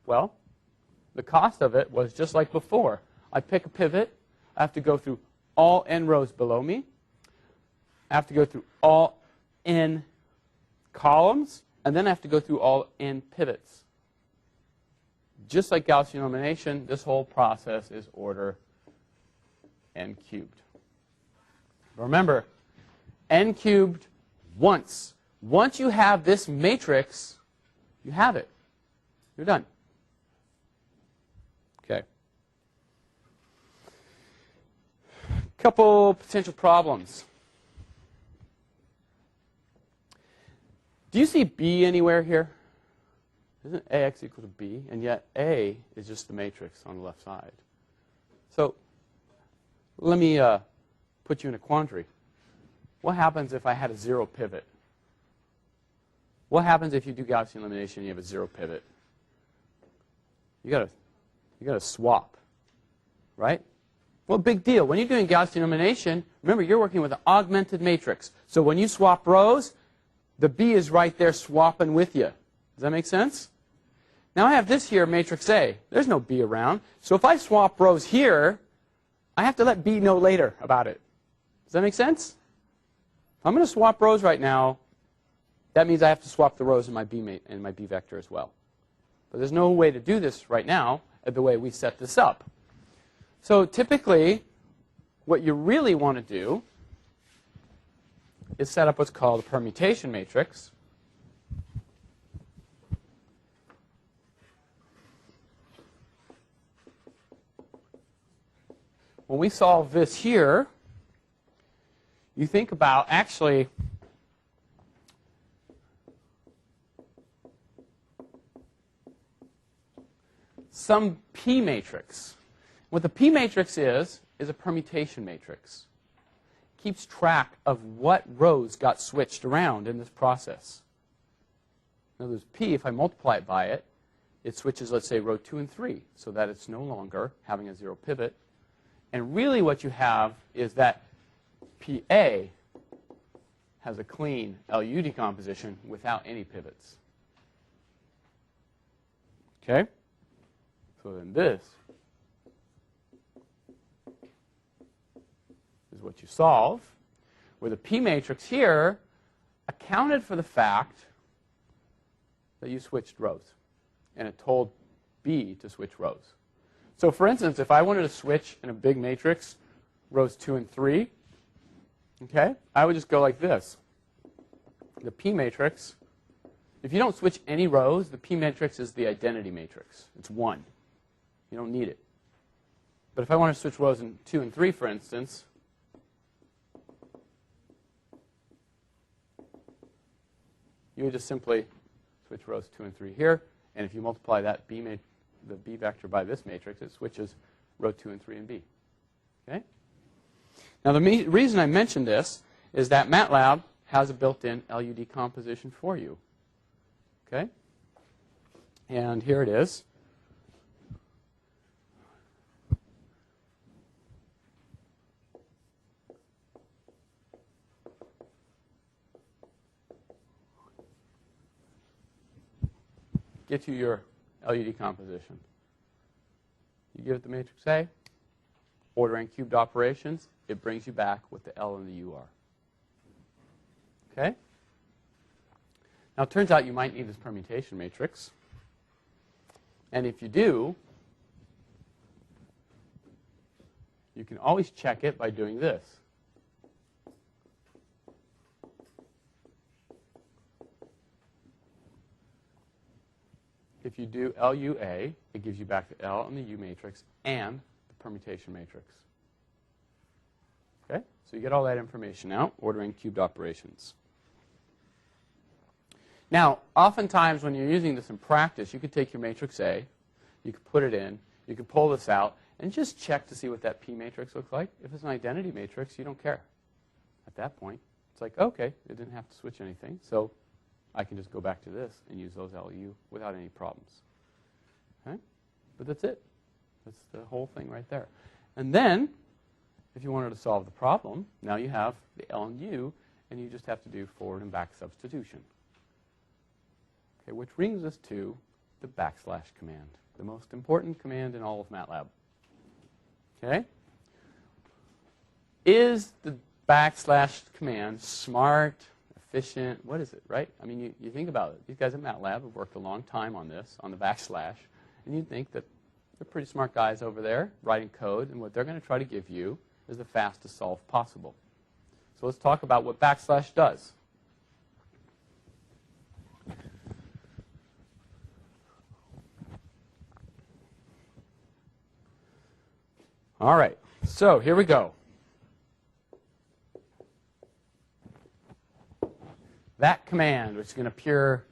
Well, the cost of it was just like before. I pick a pivot. I have to go through all n rows below me. I have to go through all n columns. And then I have to go through all n pivots. Just like Gaussian elimination, this whole process is order n cubed. Remember, n cubed once. Once you have this matrix, you have it. You're done. Okay. Couple potential problems. Do you see B anywhere here? Isn't AX equal to B? And yet A is just the matrix on the left side. So let me put you in a quandary. What happens if I had a zero pivot? What happens if you do Gaussian elimination and you have a zero pivot? You gotta swap, right? Well, big deal. When you're doing Gaussian elimination, remember you're working with an augmented matrix. So when you swap rows, the B is right there swapping with you. Does that make sense? Now I have this here, matrix A. There's no B around. So if I swap rows here, I have to let B know later about it. Does that make sense? If I'm going to swap rows right now, that means I have to swap the rows in my B vector as well. But there's no way to do this right now the way we set this up. So typically, what you really want to do is set up what's called a permutation matrix. When we solve this here, you think about actually some P matrix. What the P matrix is a permutation matrix. It keeps track of what rows got switched around in this process. In other words, P, if I multiply it by it, it switches, let's say, row 2 and 3, so that it's no longer having a zero pivot. And really what you have is that PA has a clean LU decomposition without any pivots. Okay? So then this is what you solve, where the P matrix here accounted for the fact that you switched rows. And it told B to switch rows. So for instance, if I wanted to switch in a big matrix, rows 2 and 3, okay, I would just go like this. The P matrix, if you don't switch any rows, the P matrix is the identity matrix. It's 1. You don't need it. But if I want to switch rows in 2 and 3, for instance, you would just simply switch rows 2 and 3 here. And if you multiply that the B vector by this matrix, it switches row 2 and 3 in B. Okay? Now, the reason I mentioned this is that MATLAB has a built-in LU decomposition for you. Okay? And here it is. Get you your LU decomposition. You give it the matrix A, order n cubed operations, it brings you back what the L and the U are. Okay? Now it turns out you might need this permutation matrix. And if you do, you can always check it by doing this. If you do LUA, it gives you back the L and the U matrix and the permutation matrix. Okay? So you get all that information out, ordering cubed operations. Now, oftentimes when you're using this in practice, you could take your matrix A, you could put it in, you could pull this out, and just check to see what that P matrix looks like. If it's an identity matrix, you don't care. At that point, it's like, okay, it didn't have to switch anything, so I can just go back to this and use those LU without any problems. Okay? But that's it. That's the whole thing right there. And then, if you wanted to solve the problem, now you have the L and U, and you just have to do forward and back substitution. Okay, which brings us to the backslash command, the most important command in all of MATLAB. Okay? Is the backslash command smart, efficient? What is it, right? I mean, you think about it. These guys at MATLAB have worked a long time on this, on the backslash, and you'd think that they're pretty smart guys over there writing code, and what they're going to try to give you is the fastest solve possible. So let's talk about what backslash does. All right, so here we go. That command, which is going to appear,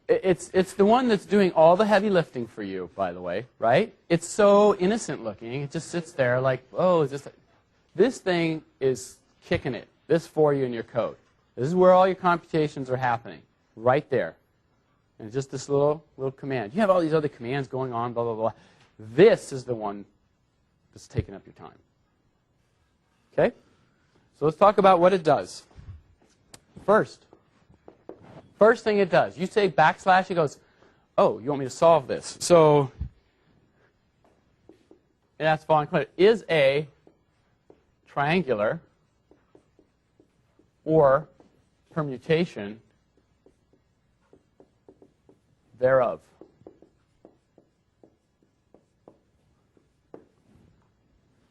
it's the one that's doing all the heavy lifting for you, by the way, right? It's so innocent looking. It just sits there like, oh, is this thing is kicking it. This for you in your code. This is where all your computations are happening, right there. And just this little command. You have all these other commands going on, blah, blah, blah. This is the one that's taking up your time. Okay? So let's talk about what it does. First thing it does, you say backslash, it goes, oh, you want me to solve this. So it asks the following question. Is A triangular or permutation thereof?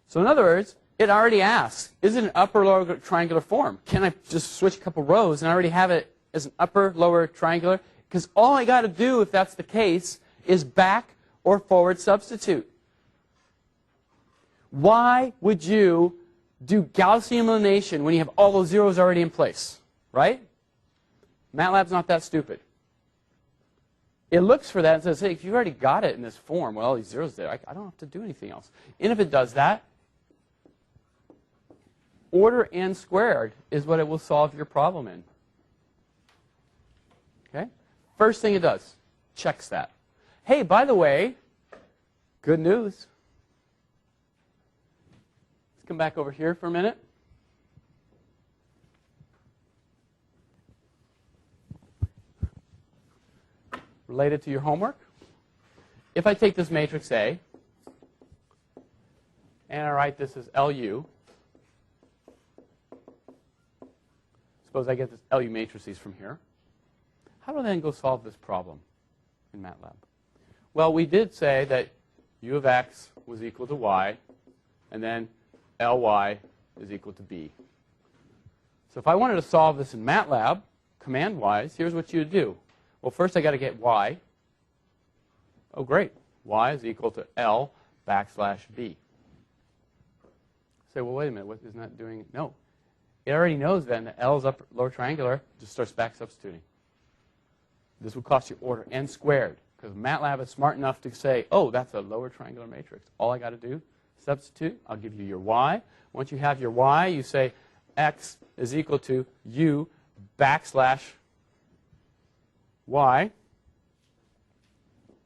So in other words, it already asks, is it an upper lower triangular form? Can I just switch a couple rows and I already have it as an upper lower triangular? Because all I got to do, if that's the case, is back or forward substitute. Why would you do Gaussian elimination when you have all those zeros already in place? Right? MATLAB's not that stupid. It looks for that and says, hey, if you've already got it in this form with all these zeros there, I don't have to do anything else. And if it does that, order n squared is what it will solve your problem in. Okay? First thing it does, checks that. Hey, by the way, good news. Let's come back over here for a minute. Related to your homework. If I take this matrix A and I write this as LU, suppose I get this LU matrices from here. How do I then go solve this problem in MATLAB? Well, we did say that U of x was equal to y, and then Ly is equal to b. So if I wanted to solve this in MATLAB, command-wise, here's what you would do. Well, first I got to get y. Oh, great. Y is equal to L backslash b. Say, well, wait a minute. What isn't that doing? No. It already knows then that L is upper lower triangular. Just starts back substituting. This would cost you order n squared, because MATLAB is smart enough to say, oh, that's a lower triangular matrix. All I got to do, substitute. I'll give you your y. Once you have your y, you say x is equal to u backslash y.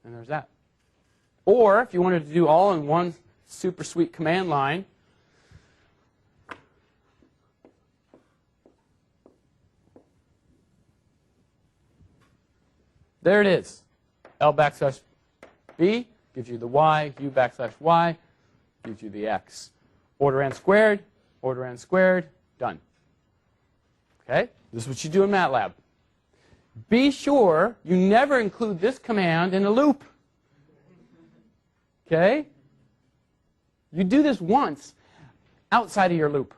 And there's that. Or if you wanted to do all in one super sweet command line, there it is. L backslash b gives you the y. U backslash y gives you the x. Order n squared, done. Okay? This is what you do in MATLAB. Be sure you never include this command in a loop. Okay? You do this once outside of your loop.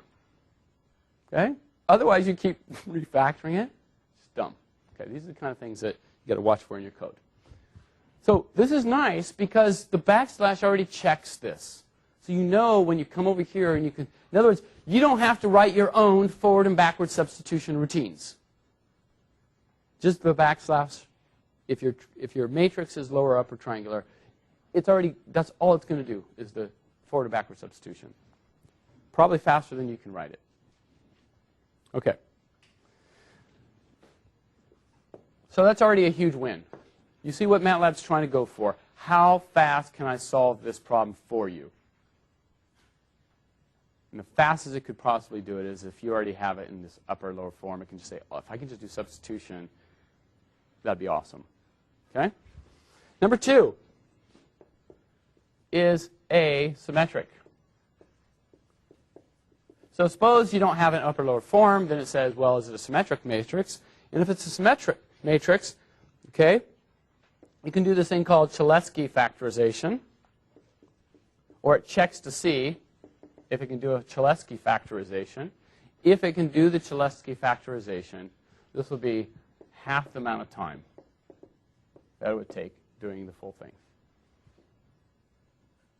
Okay? Otherwise, you keep refactoring it. It's dumb. Okay? These are the kind of things that you got to watch for in your code. So this is nice because the backslash already checks this. So you know when you come over here and you can, in other words, you don't have to write your own forward and backward substitution routines. Just the backslash, if your matrix is lower upper triangular, it's already, that's all it's going to do is the forward and backward substitution. Probably faster than you can write it. Okay. So that's already a huge win. You see what MATLAB's trying to go for. How fast can I solve this problem for you? And the fastest it could possibly do it is if you already have it in this upper or lower form, it can just say, oh, if I can just do substitution, that'd be awesome. Okay? Number 2, is A symmetric? So suppose you don't have an upper-lower form, then it says, well, is it a symmetric matrix? And if it's a symmetric matrix, okay, you can do this thing called Cholesky factorization, or it checks to see if it can do a Cholesky factorization. If it can do the Cholesky factorization, this will be half the amount of time that it would take doing the full thing.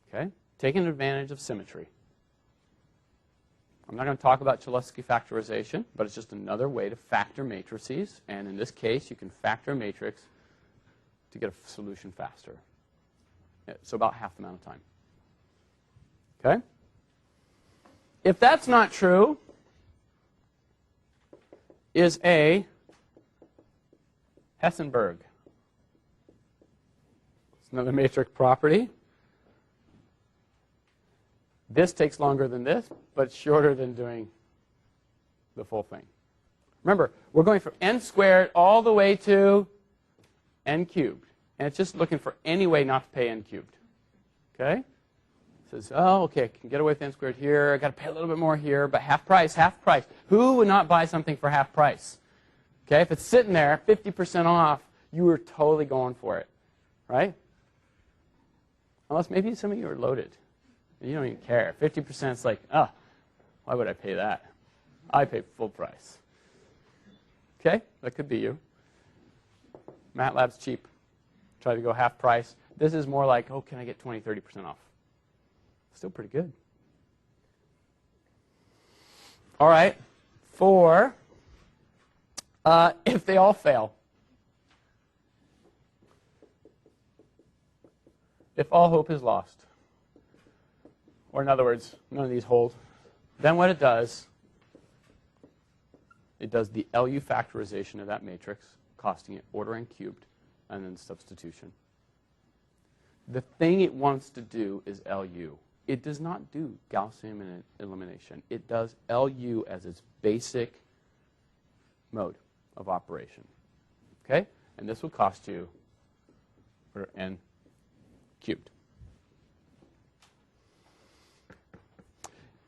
Okay? Taking advantage of symmetry. I'm not going to talk about Cholesky factorization, but it's just another way to factor matrices. And in this case, you can factor a matrix to get a solution faster. So about half the amount of time. Okay? If that's not true, is A Hessenberg? It's another matrix property. This takes longer than this, but it's shorter than doing the full thing. Remember, we're going from n squared all the way to n cubed. And it's just looking for any way not to pay n cubed. Okay? It says, oh, okay, I can get away with n squared here. I've got to pay a little bit more here, but half price, half price. Who would not buy something for half price? Okay? If it's sitting there, 50% off, you were totally going for it. Right? Unless maybe some of you are loaded. You don't even care. 50% is like, oh, why would I pay that? I pay full price. Okay? That could be you. MATLAB's cheap. Try to go half price. This is more like, oh, can I get 20, 30% off? Still pretty good. All right. 4, if they all fail. If all hope is lost. Or in other words, none of these hold. Then what it does the LU factorization of that matrix, costing it order n cubed, and then substitution. The thing it wants to do is LU. It does not do Gaussian elimination. It does LU as its basic mode of operation. Okay? And this will cost you order n cubed.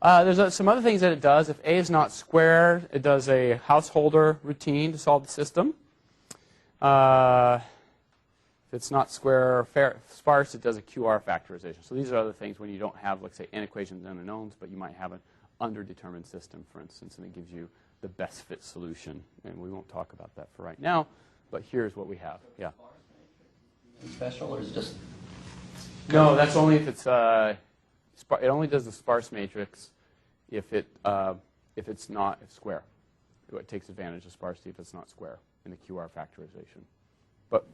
There's some other things that it does. If A is not square, it does a householder routine to solve the system. If it's not square or sparse, it does a QR factorization. So these are other things when you don't have, let's say, n equations and unknowns, but you might have an underdetermined system, for instance, and it gives you the best fit solution. And we won't talk about that for right now, but here's what we have. Yeah. Special, or is it just? No, that's only if it's it only does the sparse matrix if it's not square. It takes advantage of sparsity if it's not square in the QR factorization. But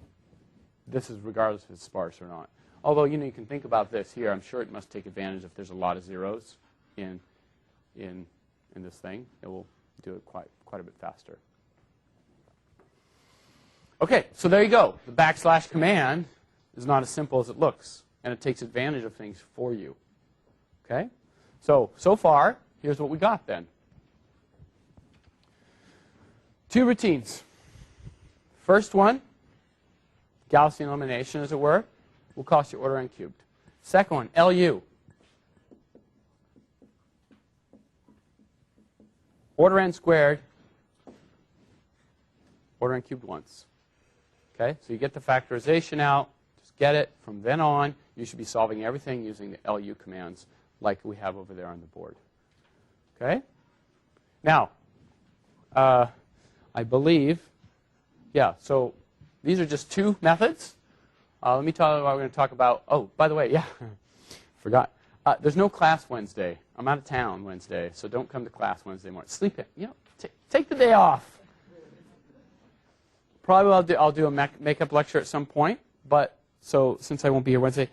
this is regardless if it's sparse or not. Although, you know, you can think about this here. I'm sure it must take advantage if there's a lot of zeros in this thing. It will do it quite a bit faster. Okay, so there you go. The backslash command is not as simple as it looks, and it takes advantage of things for you. Okay? So far, here's what we got then. 2 routines. First one, Gaussian elimination, as it were, will cost you order n cubed. Second one, LU. Order n squared, order n cubed once. Okay? So you get the factorization out, just get it. From then on, you should be solving everything using the LU commands like we have over there on the board. Okay? Now, I believe, yeah, so these are just 2 methods. Let me tell you what we're going to talk about. Oh, by the way, yeah, forgot. There's no class Wednesday. I'm out of town Wednesday, so don't come to class Wednesday morning. Sleep in. You know, take the day off. Probably I'll do a makeup lecture at some point, but so since I won't be here Wednesday,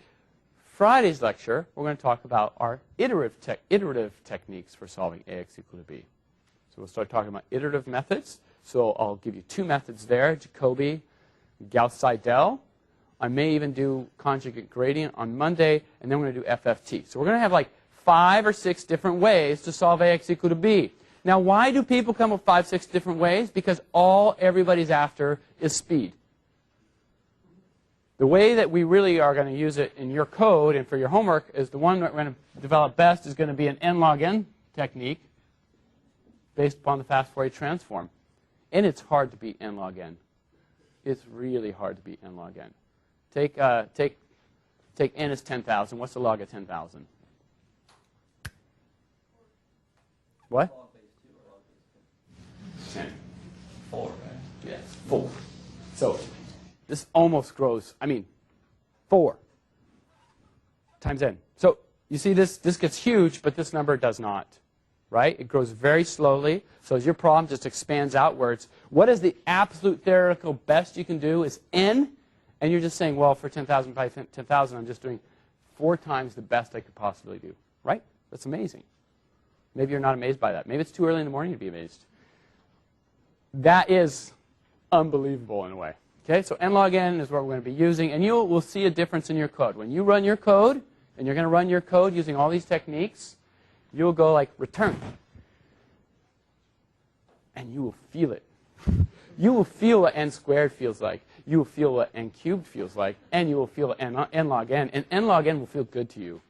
Friday's lecture, we're going to talk about our iterative techniques for solving AX equal to B. So we'll start talking about iterative methods. So I'll give you 2 methods there, Jacobi, Gauss-Seidel. I may even do conjugate gradient on Monday, and then we're going to do FFT. So we're going to have like 5 or 6 different ways to solve AX equal to B. Now, why do people come up with 5, 6 different ways? Because all everybody's after is speed. The way that we really are going to use it in your code and for your homework is the one that we're going to develop best is going to be an n log n technique based upon the fast Fourier transform. And it's hard to beat n log n. It's really hard to beat n log n. Take n as 10,000. What's the log of 10,000? What? 10. 4, right? Yes, 4. So this almost grows, 4 times n. So you see this gets huge, but this number does not, right? It grows very slowly. So as your problem just expands outwards, what is the absolute theoretical best you can do is n, and you're just saying, well, for 10,000 by 10,000, I'm just doing 4 times the best I could possibly do, right? That's amazing. Maybe you're not amazed by that. Maybe it's too early in the morning to be amazed. That is unbelievable in a way. Okay, so n log n is what we're going to be using, and you will see a difference in your code. When you run your code, and you're going to run your code using all these techniques, you'll go like return, and you will feel it. You will feel what n squared feels like. You will feel what n cubed feels like, and you will feel n log n, and n log n will feel good to you.